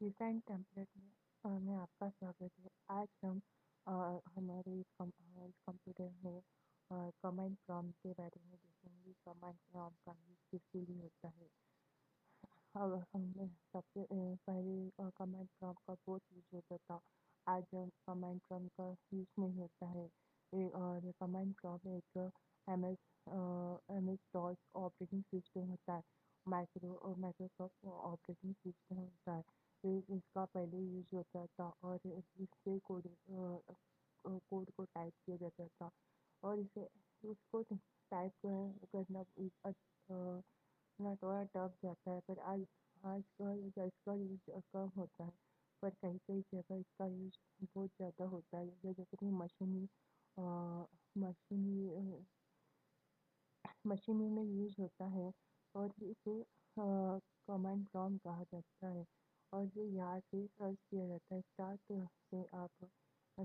Design template में आपका स्वागत है। आज हम अ, हमारे इस कंप्यूटर में कमांड प्रॉम्प्ट के बारे में देखेंगे। कमांड प्रॉम्प्ट का यूज़ किसके लिए होता है। अब हमने सबसे पहले कमांड प्रॉम्प्ट का बहुत यूज होता था। आज कमांड प्रॉम्प्ट का यूज़ नहीं होता है। और कमांड प्रॉम्प्ट एक M S DOS operating system होता है। माइक्रोसॉफ्ट ऑपरेटिंग सिस्टम होता है। इसका पहले यूज होता था और इससे कोड को टाइप किया जाता था और इसे उसको टाइप करना ना थोड़ा टफ जाता है। पर आजकल इसका यूज कम होता है, पर कई कई जगह इसका यूज बहुत ज़्यादा होता है। जैसे कि मशीनी मशीनी में यूज होता है और इसे कमांड प्रॉम्प्ट कहा जाता है। और जो यहाँ से सर्च किया जाता है, स्टार्ट से आप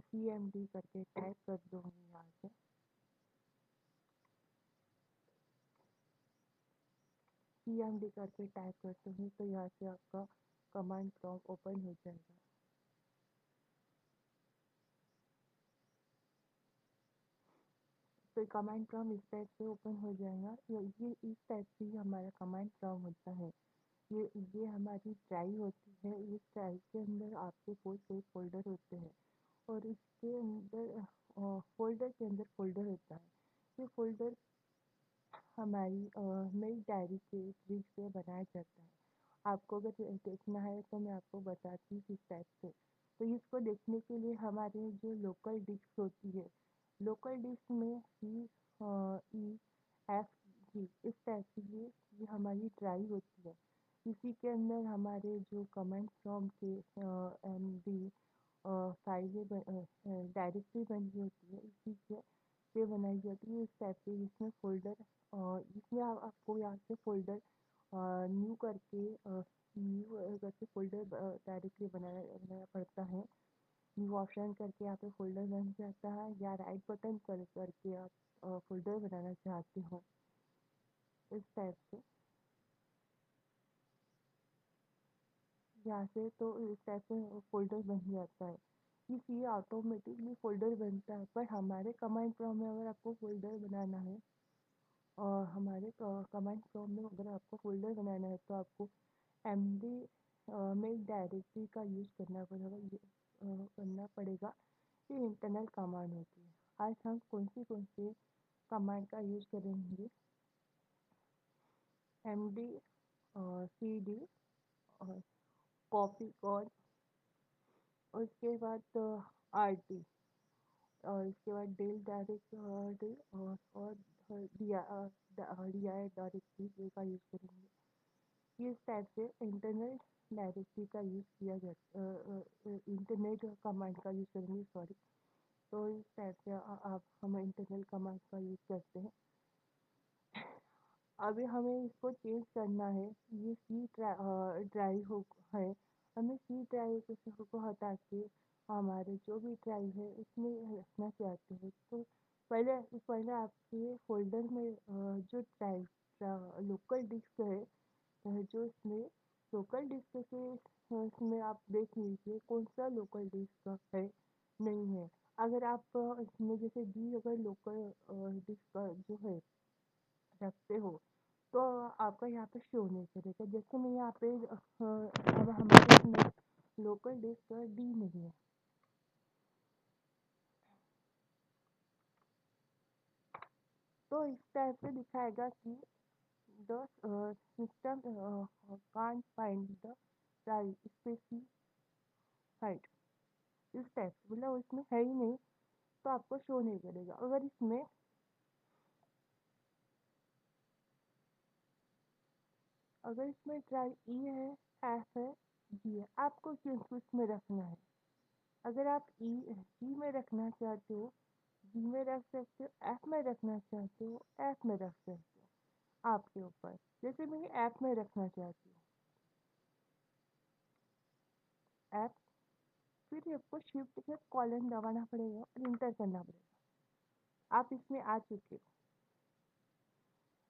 CMD करके टाइप कर दोगे। यहाँ से CMD करके टाइप करते हैं तो यहाँ से आपका कमांड प्रॉम्प्ट ओपन हो जाएगा। तो कमांड प्रॉम्प्ट इस टाइप से ओपन हो जाएगा। ये इस टाइप से ही हमारा कमांड प्रॉम्प्ट होता है। ये हमारी ड्राइव होती है। इस ड्राइव के अंदर आपके बहुत सारे फोल्डर होते हैं और इसके अंदर फोल्डर के अंदर फोल्डर होता है। ये फोल्डर हमारी मेल डायरी के ट्रिक से बनाया जाता है। आपको अगर देखना है तो मैं आपको बताती हूँ किस टाइप से। तो इसको देखने के लिए हमारे जो लोकल डिस्क होती है, लोकल डिस्क में EFG इस टाइप की ये हमारी ड्राइव होती है। इसी के अंदर हमारे जो कमेंट फ्रॉम के MD फाइलें डायरेक्टरी बनी होती है, इसी से बनाई जाती है। इस टाइप से इसमें फोल्डर इसमें आपको यहाँ से फोल्डर न्यू करके फोल्डर डायरेक्टली बनाना पड़ता है। न्यू ऑप्शन करके यहाँ पे फोल्डर बन जाता है, या राइट बटन करके आप फोल्डर बनाना चाहते हो इस टाइप से यहाँ से। तो इस टाइप से फोल्डर बन जाता है। इसलिए ऑटोमेटिकली फोल्डर बनता है। पर हमारे कमांड प्रॉम्प्ट में अगर आपको फोल्डर बनाना है और हमारे कमांड प्रॉम्प्ट में अगर आपको फोल्डर बनाना है तो आपको MD मेक डायरेक्टरी का यूज़ करना पड़ेगा। ये इंटरनल कमांड होती है। आज हम कौन सी कमांड का यूज़ करेंगे। MD CD और कॉपी कोड और उसके बाद RT और इसके बाद डेल डायरेक्ट और DI डायरेक्टरी का यूज़ करेंगे। इस टाइप से इंटरनल डायरेक्टरी का यूज़ किया जाता इंटरनेट कमांड का यूज़ करेंगे, सॉरी। तो इस टाइप से आप हम इंटरनल कमांड का यूज़ करते हैं। अभी हमें इसको चेंज करना है। ये ड्राइव हो है। हमें सी ड्राइव को हटा के हमारे जो भी ड्राइव है उसमें रखना चाहते हैं। तो पहले आपके फोल्डर में जो ड्राइव लोकल डिस्क है, जो इसमें लोकल डिस्क के इसमें आप देख लीजिए कौन सा लोकल डिस्क है, नहीं है। अगर आप इसमें जैसे डी अगर लोकल डिस्क जो है रखते हो तो आपका यहाँ पे शो नहीं करेगा। जैसे मैं यहाँ पे अब हमारे इसमें लोकल डिस्क डी नहीं है। तो इस टाइप से दिखाएगा कि the system can't find the right specified. इस टाइप से मतलब इसमें है ही नहीं तो आपको शो नहीं करेगा। अगर इसमें ट्राई ई है, एफ है, जी है, आपको किस में रखना है। अगर आप जी में रखना चाहते हो, जी में रख सकते हो। एफ में रखना चाहते हो, एफ में रख सकते हो, आपके ऊपर। जैसे मैं ऐप में रखना चाहती हूँ, ऐप, फिर आपको शिफ्ट के कॉलन दबाना पड़ेगा और इंटर करना पड़ेगा। आप इसमें आ चुके हो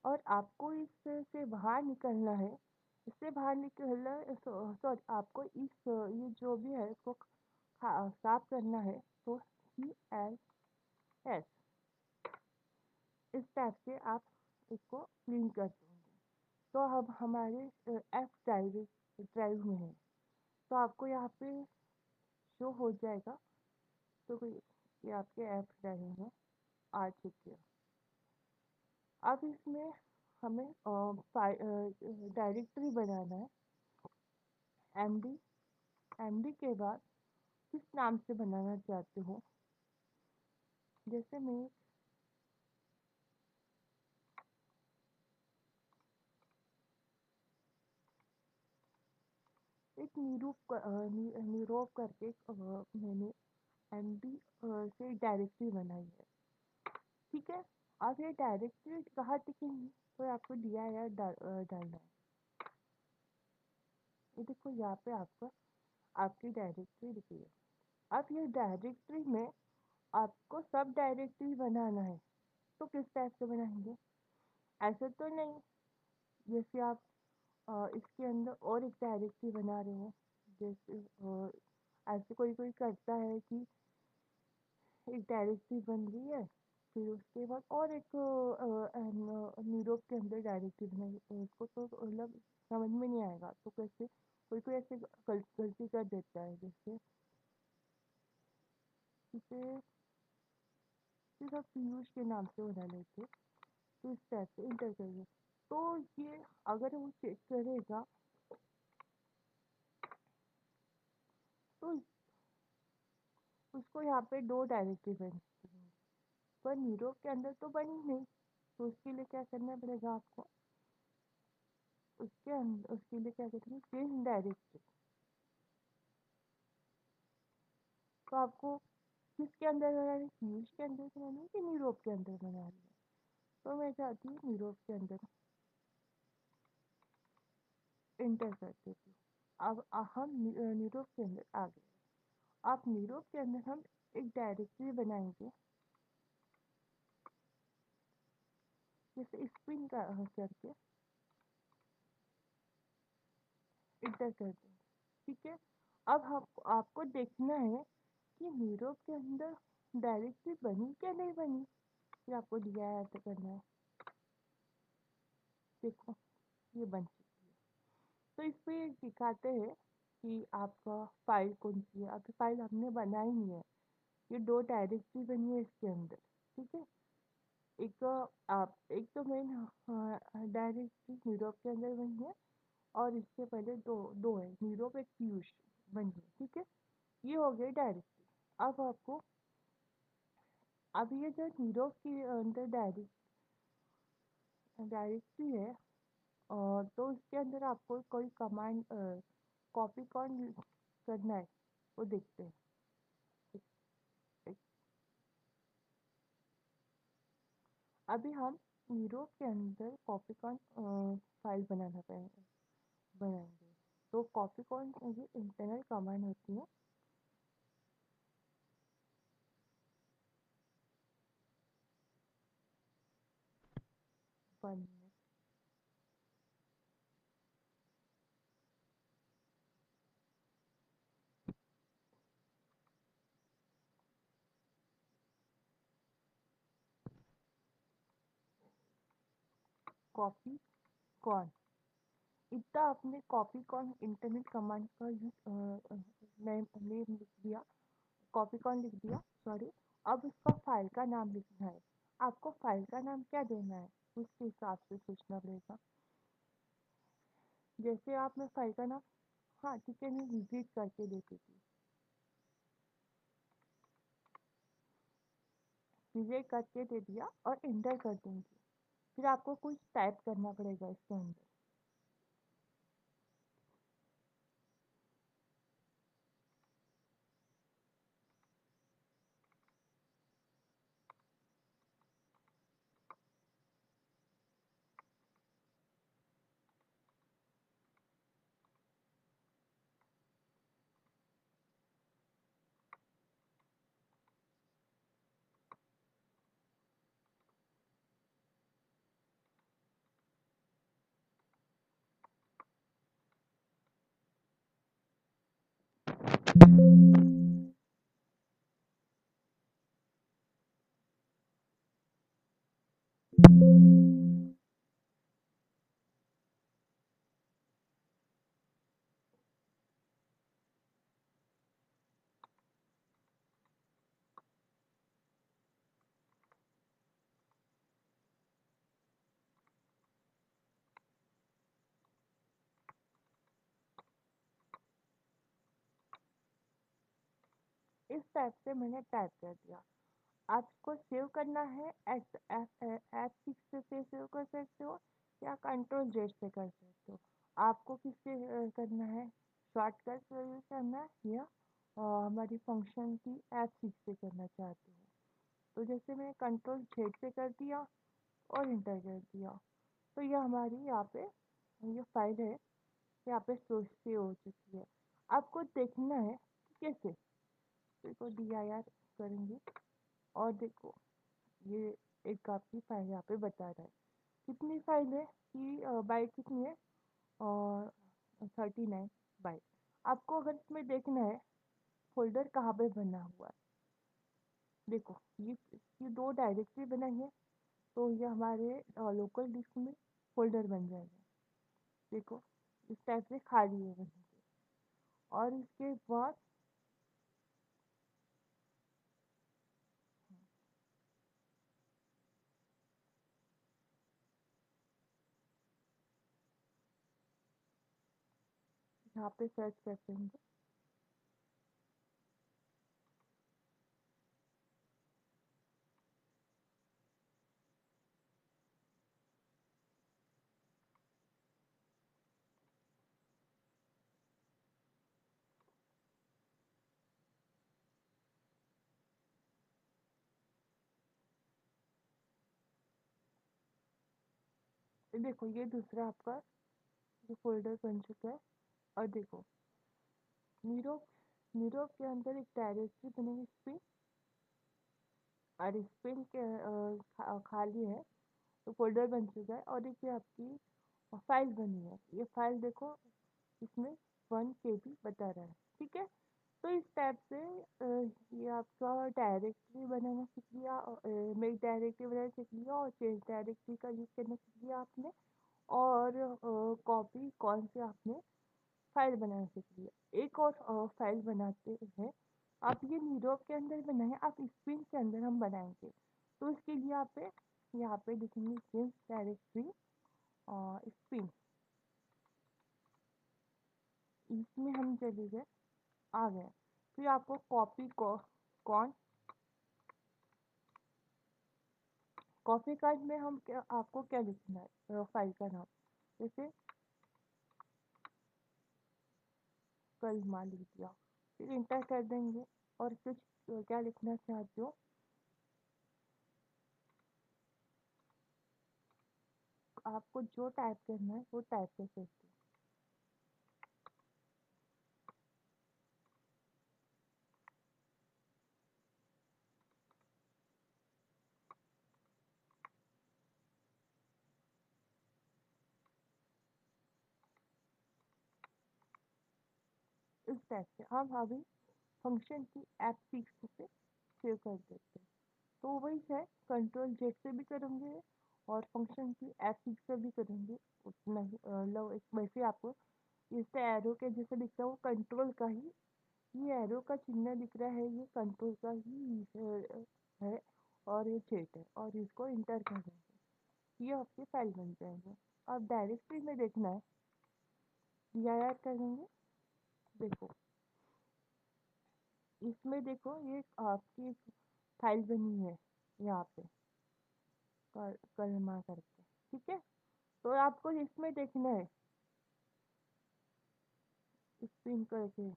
और आपको इस से बाहर निकलना है। इससे बाहर निकलना, सॉरी, आपको इस ये जो भी है इसको साफ करना है। तो CLS इस टाइप से आप इसको क्लीन कर देंगे। तो अब हमारे F ड्राइव में है, तो आपको यहाँ पे शो हो जाएगा। तो ये आपके F ड्राइव में आ चुके हैं। अब इसमें हमें डायरेक्टरी बनाना है। MD MD के बाद किस नाम से बनाना चाहते हो, जैसे मैं एक निरूप करके मैंने MD से डायरेक्टरी बनाई है। ठीक है। अब ये डायरेक्टरी कहाँ दिखेंगी, तो आपको डालना है। ये देखो यहाँ पे आपको आपकी डायरेक्टरी दिख रही है। अब ये डायरेक्टरी में आपको सब डायरेक्टरी बनाना है। तो किस टाइप से बनाएंगे, ऐसे तो नहीं जैसे आप इसके अंदर और एक डायरेक्टरी बना रहे हो। जैसे ऐसे कोई कोई करता है कि एक डायरेक्टरी बन रही है, फिर उसके बाद और एक यूरोप के अंदर डायरेक्टरी बनाई, उसको तो मतलब समझ में नहीं आएगा। तो कैसे कोई कोई ऐसे गलती कर देता है, जैसे इसे सिर्फ आप पीयूष के नाम से बना लेते, तो इस टाइप से इंटर करिए। तो ये अगर वो चेक करेगा तो उसको यहाँ पे दो डायरेक्टरी बन, पर यूरोप के अंदर तो बनी नहीं। तो उसके लिए क्या करना पड़ेगा आपको, उसके लिए क्या करना है, चेंज डायरेक्टरी। तो आपको किसके अंदर बनानी है, पीयूष के अंदर बनानी है कि यूरोप के अंदर बनानी है। तो मैं चाहती हूँ यूरोप के अंदर इंटर कर देती हूँ। अब हम यूरोप के अंदर आ गए। आप यूरोप के अंदर हम एक डायरेक्टरी बनाएंगे, जैसे स्पिन का करके इंटर कर देंगे। ठीक है। अब आपको देखना है कि यूरोप के अंदर डायरेक्टरी बनी क्या नहीं बनी। फिर आपको दिया है ऐसा करना है। देखो ये बन चुकी है। तो इस पे दिखाते हैं कि आपका फाइल कौन सी है। अभी फाइल हमने बनाई ही है, ये दो डायरेक्टरी बनी है इसके अंदर। ठीक है। एक आप एक तो मेन डायरेक्टरी यूरोप के अंदर बनी है, और इससे पहले दो दो है, यूरोप एक पीयूष बनी है। ठीक है। ये हो गई डायरेक्टरी। अब आपको, अब ये जो यूरोप के अंदर डायरेक्टरी है, तो उसके अंदर आपको कोई कमांड कॉपी कौन करना है वो देखते हैं। एक- एक- अभी हम यूरोप के अंदर कॉपी कौन फाइल बनाएंगे। तो कॉपी कौन ये इंटरनल कमांड होती है। वन कॉपी कौन, इतना आपने कॉपी कॉन इंटरनेट कमांड का नेम नेम लिख दिया, कॉपी कॉन लिख दिया, सॉरी। अब उसका फाइल का नाम लिखना है। आपको फाइल का नाम क्या देना है, उसके हिसाब से सोचना पड़ेगा। जैसे आपने फाइल का नाम, हाँ ठीक है, मैं विजिट करके देती थी। विजिट करके दे दिया और इंटर कर दूंगी। फिर आपको कुछ टाइप करना पड़ेगा इसके अंदर। इस टाइप से मैंने टाइप कर दिया। आपको सेव करना है F6 से सेव कर सकते हो या कंट्रोल Z से कर सकते हो। आपको किससे करना है, शॉर्टकट से यूज करना है या हमारी फंक्शन की F6 से करना चाहते हो। तो जैसे मैंने कंट्रोल Z से कर दिया और इंटर कर दिया, तो ये हमारी यहाँ पे ये फाइल है यहाँ पे सेव हो चुकी है। आपको देखना है कि कैसे, देखो DIR करेंगे और देखो ये एक आपकी फाइल यहाँ पे बता रहा है कितनी फाइल है कि बाइट कितनी है, और 39 बाइट। आपको अगर इसमें देखना है फोल्डर कहाँ पे बना हुआ है, देखो ये दो डायरेक्टरी बनाई है, तो ये हमारे लोकल डिस्क में फोल्डर बन जाएगा। देखो इस टाइप से खाली है वहीं पे। और इसके बाद यहाँ पे सर्च करते हैं। देखो ये दूसरा आपका जो फोल्डर बन चुका है। और देखो नीरो नीरो के अंदर एक डायरेक्टरी बनेगी स्पिन, और स्पिन के खाली है, तो फोल्डर बन चुका है। और देखिए आपकी फाइल बनी है, ये फाइल देखो इसमें 1 KB बता रहा है। ठीक है, तो इस टाइप से ये आपका डायरेक्टरी बनाना सीख लिया, मेक डायरेक्टरी बनाना सीख लिया, और चेंज डायरेक्टरी का यूज़ करना सीख लिया आपने। और कॉपी कौन से आपने फाइल बनाना सीख लिया। एक और फाइल बनाते हैं, आप ये नीरो के अंदर बनाए, आप स्पिन के अंदर हम बनाएंगे। तो इसके लिए यहाँ पे लिखेंगे चेंज डायरेक्टरी और स्पिन, इसमें हम चले गए, आ गए। फिर आपको कॉपी को कौन कॉपी कार्ड में हम क्या, आपको क्या लिखना है फाइल का नाम, जैसे कल मान लिख दिया, फिर इंटर कर देंगे। और कुछ क्या लिखना चाहते हो, आपको जो टाइप करना है वो टाइप कर सकते हो। इस टाइप से हम अभी फंक्शन की F6 से सेव कर देते हैं। तो वही है, कंट्रोल Z से भी करेंगे और फंक्शन की F6 से भी करेंगे उतना ही। लो वैसे आपको इस एरो के जैसे दिख रहा है वो कंट्रोल का ही, ये एरो का चिन्ह दिख रहा है ये कंट्रोल का ही है। और ये चेक है, और इसको इंटर कर देंगे, ये आपकी फाइल बन जाएंगे। अब डायरेक्टरी में देखना है, DIR करेंगे। देखो इसमें देखो ये आपकी फाइल बनी है यहाँ पे कलमा करके। ठीक है, तो आपको इसमें देखना है स्पिन करके,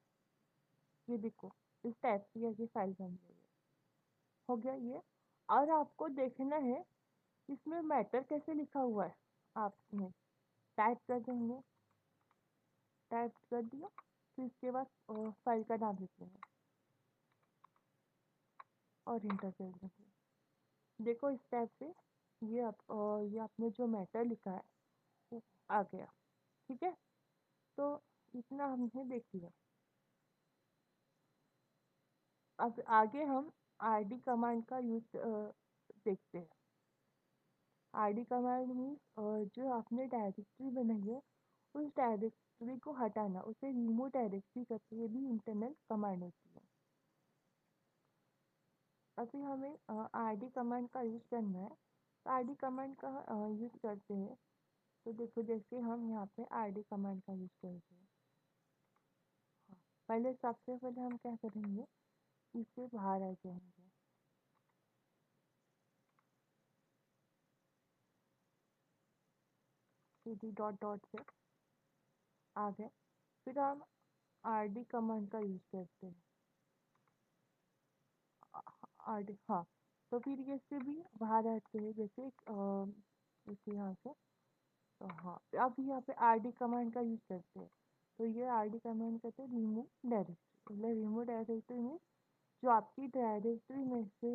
ये देखो इस टाइप की ऐसी फाइल बन गई है। हो गया ये। और आपको देखना है इसमें मैटर कैसे लिखा हुआ है, आपने टाइप कर देंगे, टाइप कर दिया, फिर इसके बाद फाइल का नाम लिखेंगे और इंटर कर देंगे। देखो इस टाइप से ये आपने जो मैटर लिखा है वो आ गया। ठीक है, तो इतना हमने देख लिया। अब आगे हम आरडी कमांड का यूज देखते हैं। आरडी कमांड मीन्स जो आपने डायरेक्टरी बनाई है उस डायरेक्टरी को हटाना, उसे रिमूव डायरेक्टरी करके, ये भी इंटरनल कमांड होती है। अभी हमें आरडी कमांड का यूज़ करना है। तो आरडी कमांड का यूज़ करते हैं, तो देखो जैसे हम यहाँ पे आरडी कमांड का यूज़ करते हैं। हाँ, पहले सबसे पहले हम क्या करेंगे, इससे बाहर आ जाएंगे। सीधी डॉट डॉट से आ गए। फिर हम आरडी कमांड का यूज़ करते हैं। आरडी, हाँ। तो फिर ये से भी बाहर आते हैं, जैसे यहाँ से। तो हाँ, अब यहाँ पे आरडी कमांड का यूज़ करते हैं। तो ये आरडी कमांड कहते हैं रिमूव डायरेक्टरी। मतलब रिमूव डायरेक्टरी में जो आपकी डायरेक्टरी में से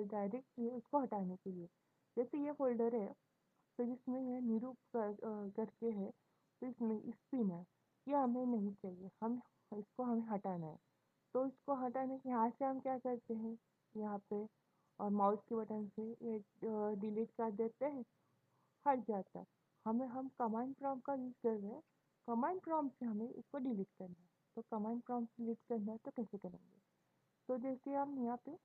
डायरेक्टरी है उसको हटाने के लिए। जैसे ये फोल्डर है, तो जिसमें यह करके है, तो इसमें स्पिन है, ये हमें नहीं चाहिए, हम इसको हमें हटाना है। तो इसको हटाने के यहाँ से हम क्या करते हैं, यहाँ पे और माउस के बटन से ये डिलीट कर देते हैं, हट जाता है। हम कमांड प्रॉम्प्ट का यूज़ कर रहे हैं, कमांड प्रॉम्प्ट से हमें इसको डिलीट करना है। तो कमांड प्रॉम्प्ट डिलीट करना है तो कैसे करेंगे, तो जैसे हम यहाँ पे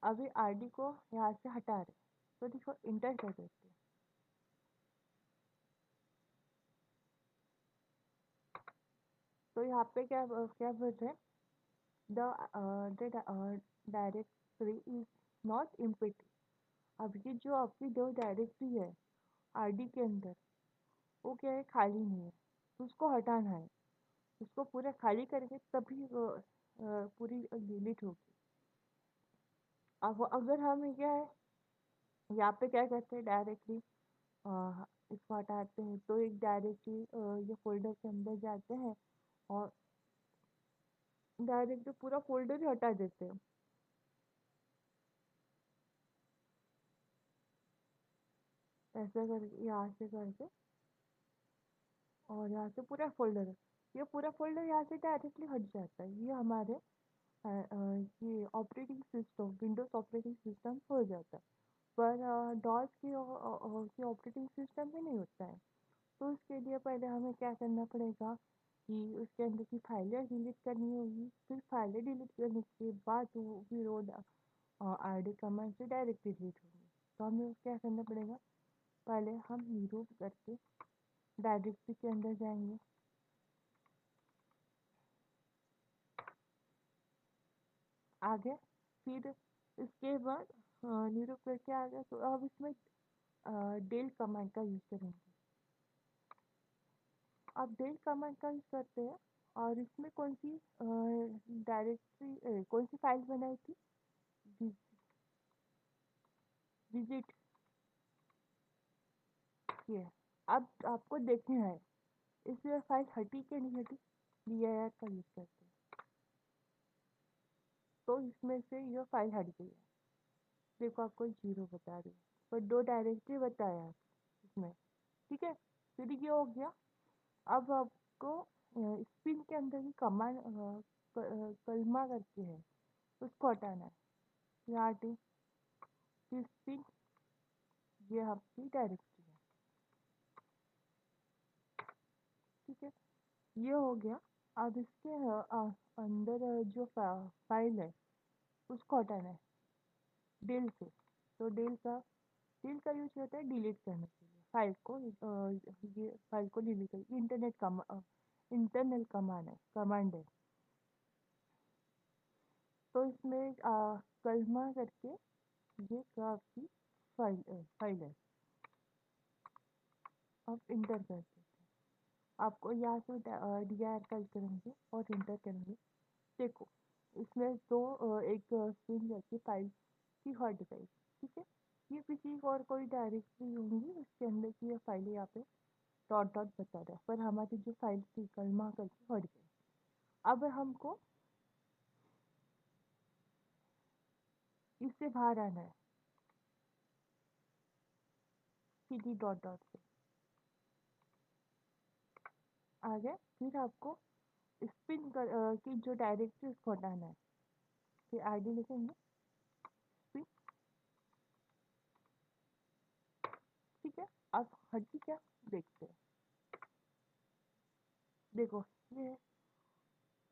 अभी आरडी को यहाँ से हटा रहे हैं, तो देखो इंटर कर देते हैं। तो यहाँ पे क्या बोल रहे हैं, the directory is not empty. अब ये जो आपकी दो डायरेक्टरी है आरडी के अंदर, वो क्या है, खाली नहीं है, तो उसको हटाना है। उसको पूरा खाली करके तभी वो पूरी डिलीट होगी। अब अगर हम क्या है, यहाँ पे क्या करते हैं, डायरेक्टली इसको हटाते हैं, तो एक डायरेक्टली ये फोल्डर के अंदर जाते हैं और डायरेक्टली पूरा फोल्डर ही हटा देते हैं। ऐसे करके यहाँ से करके, और यहाँ से पूरा फोल्डर है, ये पूरा फोल्डर यहाँ से डायरेक्टली हट जाता है। ये हमारे ये operating system, Windows operating system हो जाता है। पर डॉस की ऑपरेटिंग सिस्टम में नहीं होता है। तो उसके लिए पहले हमें क्या करना पड़ेगा कि उसके अंदर की फाइलें डिलीट करनी होगी। फिर फाइलें डिलीट करने के बाद फिर वो आरडी कमांड से डायरेक्टली डिलीट होगी। तो हमें क्या करना पड़ेगा, पहले हम रीरूट करके डायरेक्टरी के अंदर जाएंगे। आगे फिर इसके बाद रीरूट करके आ गए, तो अब इसमें डेल कमांड का यूज़ करेंगे। अब डेल कमांड का यूज़ करते हैं, और इसमें कौन सी डायरेक्टरी, कौन सी फाइल बनाई थी, विजिट किए। अब आपको देखना है इसमें फाइल हटी कि नहीं हटी, vir का यूज़ करते हैं। तो इसमें से यह फाइल हट गई है, देखो आपको 0 बता रही है, पर दो डायरेक्टरी बताया है इसमें। ठीक है, फिर ये हो गया। अब आपको स्पिन के अंदर ही कमांड कलमा करके है, उसको हटाना है। यहाँ हटी, फिर स्पिन, ये आपकी डायरेक्टरी है। ठीक है, ये हो गया। अब इसके अंदर जो फाइल है उसको हटाना है डेल से। तो डेल का यूज होता है डिलीट करने के लिए फाइल को, ये फाइल को डिलीट कर, इंटरनल कमांड है। तो इसमें कलमा करके ये आपकी फाइल है। अब इंटर करते हैं, आपको यहाँ से डी आर फाइल करेंगे और इंटर करेंगे। देखो इसमें तो एक स्ट्रिंग जैसी फाइल की हट गई। ठीक है, ये किसी और कोई डायरेक्टरी होंगी उसके अंदर की ये फाइल यहाँ पे डॉट डॉट बता रहा है, पर हमारी जो फाइल थी कलमा करके हट गई। अब हमको इससे बाहर आना है cd डॉट डॉट से। आ गया। फिर आपको स्पिन की जो डायरेक्टरी उसको हटाना है। फिर आईडी लिखेंगे स्पिन। ठीक है। अब हटी क्या देखते हैं। देखो ये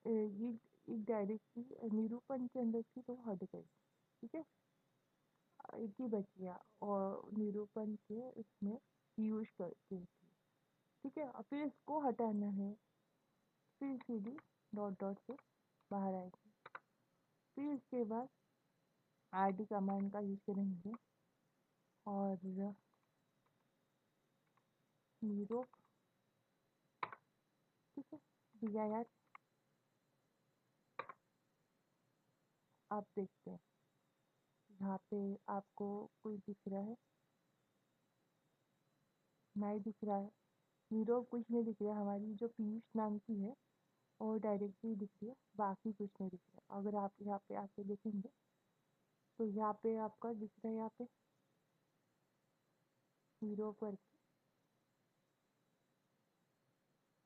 ये एक डायरेक्टरी निरूपण के अंदर थी तो हट गई। ठीक है। एक ही बच गया और निरूपण के इसमें यूज करती थी। ठीक है। और फिर इसको हटाना है। फिर सीडी डॉट डॉट से बाहर आएगी। फिर इसके बाद आरडी कमांड का यूज करेंगे और नीरो। ठीक है। दिया यार। आप देखते हैं यहाँ पे आपको कोई दिख रहा है? नहीं दिख रहा है। नीरो कुछ नहीं दिख रहा है। हमारी जो पीयूष नाम की है और डायरेक्टरी दिख रही है, बाकी कुछ नहीं दिख रहा। अगर आप यहाँ पे आके देखेंगे तो यहाँ पे आपका दिख रहा है, यहाँ पे हीरो पर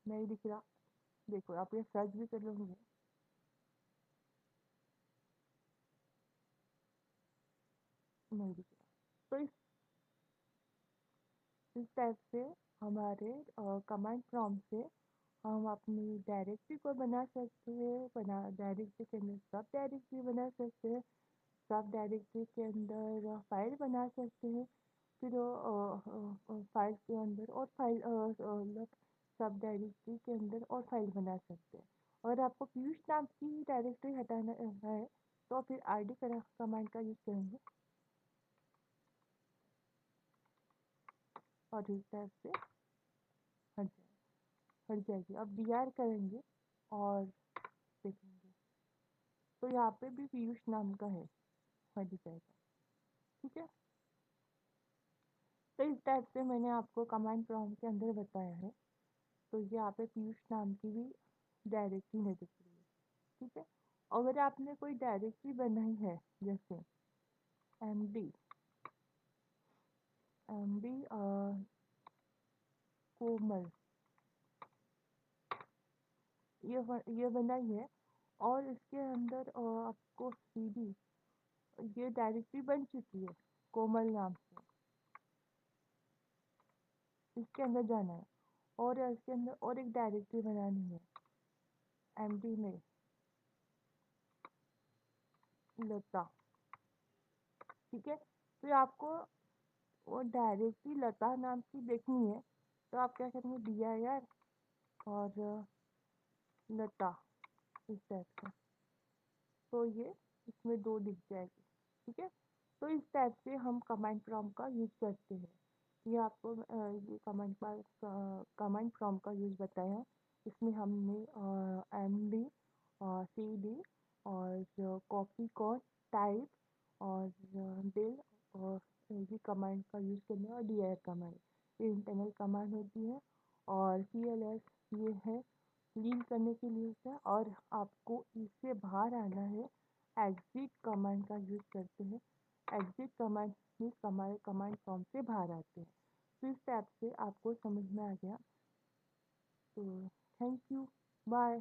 नहीं दिख रहा। देखो आप ये सर्च भी कर लोगे, नहीं दिख रहा। तो इस टाइप से हमारे कमांड प्रॉम्प्ट से हम अपनी डायरेक्टरी को बना सकते हैं। बना डायरेक्टरी के अंदर सब डायरेक्टरी बना सकते हैं। सब डायरेक्टरी के अंदर फाइल बना सकते हैं। फिर फाइल के अंदर और फाइल सब डायरेक्टरी के अंदर और फाइल बना सकते हैं। और आपको पीयूष नाम की डायरेक्टरी हटाना है तो फिर आरडी कमांड का यूज़ करेंगे और इस टाइप से हट जाए हट जाएगी। अब डीआर करेंगे और देखेंगे तो यहाँ पे भी पीयूष नाम का है, हट जाएगा। ठीक है। तो इस टाइप से मैंने आपको कमांड प्रॉम्प्ट के अंदर बताया है। तो यहाँ पे पीयूष नाम की भी डायरेक्टरी नहीं दिख रही है। ठीक है। अगर आपने कोई डायरेक्टरी बनाई है जैसे एमडी एमडी कोमल ये बनाई है और इसके अंदर आपको सीडी ये डायरेक्टरी बन चुकी है कोमल नाम से। इसके अंदर जाना है और इसके अंदर और एक डायरेक्टरी बनानी है एमडी में लता। ठीक है। फिर आपको वो डायरेक्टरी लता नाम की देखनी है तो आप क्या करेंगे दिया यार और लता इस टाइप का, तो ये इसमें दो दिख जाएगी। ठीक है। तो इस टाइप से हम कमांड प्रॉम्प्ट का यूज़ करते हैं। ये आपको ये कमांड प्रॉम्प्ट का यूज़ बताया। इसमें हमने एम डी सी डी और कॉपी कॉल टाइप और बिल और ये कमांड का यूज़ करना है और डी आई कमांड ये इंटरनल कमांड होती है। और सी एल एस ये है क्लीन करने के लिए होता है। और आपको इससे बाहर आना है एग्जिट कमांड का यूज़ करते हैं। एग्जिट कमांड मीन्स हमारे कमांड प्रॉम्प्ट से बाहर आते हैं। तो इस टाइप से आपको समझ में आ गया। तो थैंक यू, बाय।